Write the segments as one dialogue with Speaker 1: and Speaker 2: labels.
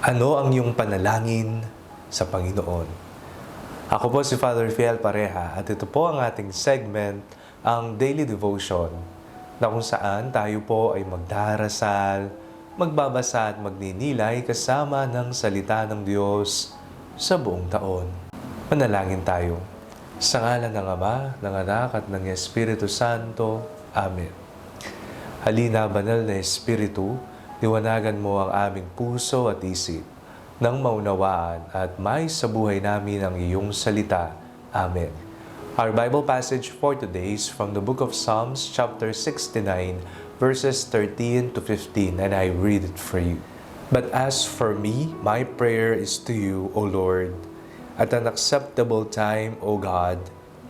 Speaker 1: Ano ang iyong panalangin sa Panginoon? Ako po si Father Fiel Pareha at ito po ang ating segment, ang Daily Devotion, na kung saan tayo po ay magdarasal, magbabasa at magninilay kasama ng salita ng Diyos sa buong taon. Manalangin tayo. Sa ngalan ng Ama, ng Anak at ng Espiritu Santo. Amen. Halina, Banal na Espiritu, liwanagan mo ang aming puso at isip nang maunawaan at may sa buhay namin ang iyong salita. Amen. Our Bible passage for today is from the book of Psalms, chapter 69, verses 13 to 15, and I read it for you. But as for me, my prayer is to you, O Lord, at an acceptable time, O God,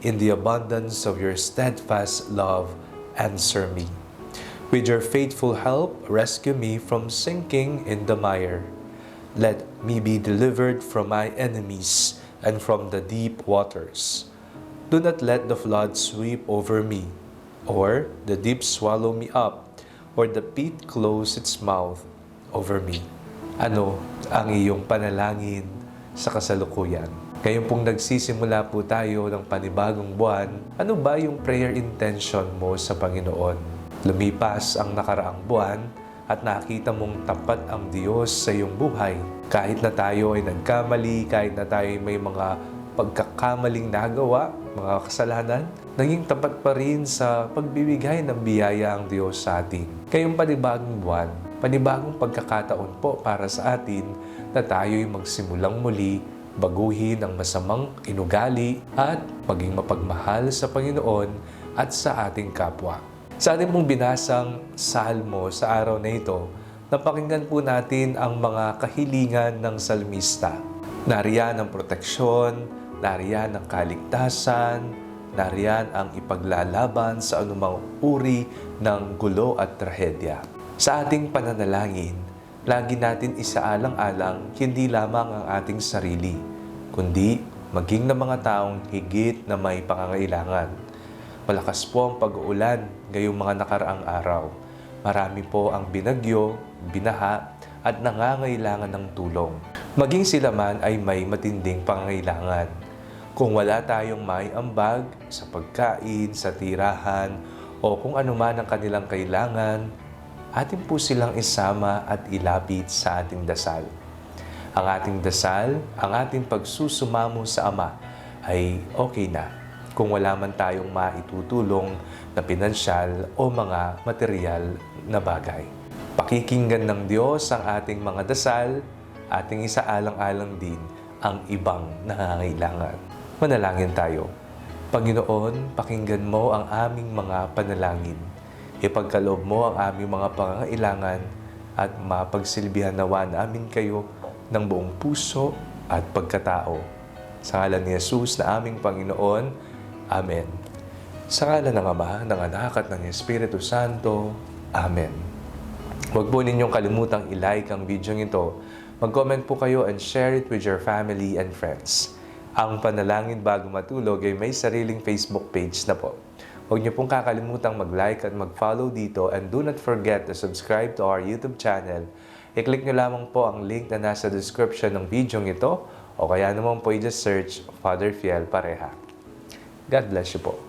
Speaker 1: in the abundance of your steadfast love, answer me. With your faithful help, rescue me from sinking in the mire. Let me be delivered from my enemies and from the deep waters. Do not let the flood sweep over me, or the deep swallow me up, or the pit close its mouth over me. Ano ang iyong panalangin sa kasalukuyan? Ngayon pong nagsisimula po tayo ng panibagong buwan, ano ba yung prayer intention mo sa Panginoon? Lumipas ang nakaraang buwan at nakita mong tapat ang Diyos sa iyong buhay. Kahit na tayo ay nagkamali, kahit na tayo ay may mga pagkakamaling nagawa, mga kasalanan, naging tapat pa rin sa pagbibigay ng biyaya ang Diyos sa atin. Kayong panibagong buwan, panibagong pagkakataon po para sa atin na tayo'y magsimulang muli, baguhin ang masamang inugali at maging mapagmahal sa Panginoon at sa ating kapwa. Sa ating pong binasang salmo sa araw na ito, napakinggan po natin ang mga kahilingan ng salmista. Nariyan ang proteksyon, nariyan ang kaligtasan, nariyan ang ipaglalaban sa anumang uri ng gulo at trahedya. Sa ating pananalangin, lagi natin isaalang-alang hindi lamang ang ating sarili, kundi maging ng mga taong higit na may pangangailangan. Malakas po ang pag-uulan ngayong mga nakaraang araw. Marami po ang binagyo, binaha at nangangailangan ng tulong. Maging sila man ay may matinding pangangailangan. Kung wala tayong may ambag sa pagkain, sa tirahan, o kung anuman ang kanilang kailangan, atin po silang isama at ilapit sa ating dasal. Ang ating dasal, ang ating pagsusumamo sa Ama ay okay na kung wala man tayong maitutulong na pinansyal o mga material na bagay. Pakikinggan ng Diyos ang ating mga dasal, ating isaalang-alang din ang ibang nangangailangan. Manalangin tayo. Panginoon, pakinggan mo ang aming mga panalangin. Ipagkaloob mo ang aming mga pangangailangan at mapagsilbihan nawa namin kayo ng buong puso at pagkatao. Sa ngalan ni Jesus na aming Panginoon, Amen. Sa ngalan ng Ama, ng Anak at ng Espiritu Santo. Amen. Huwag po ninyong kalimutang i-like ang video ito. Mag-comment po kayo and share it with your family and friends. Ang Panalangin Bago Matulog ay may sariling Facebook page na po. Huwag niyo pong kakalimutang mag-like at mag-follow dito, and do not forget to subscribe to our YouTube channel. I-click niyo lamang po ang link na nasa description ng video ito, o kaya naman po i-just search Father Fiel Pareha. God bless you po.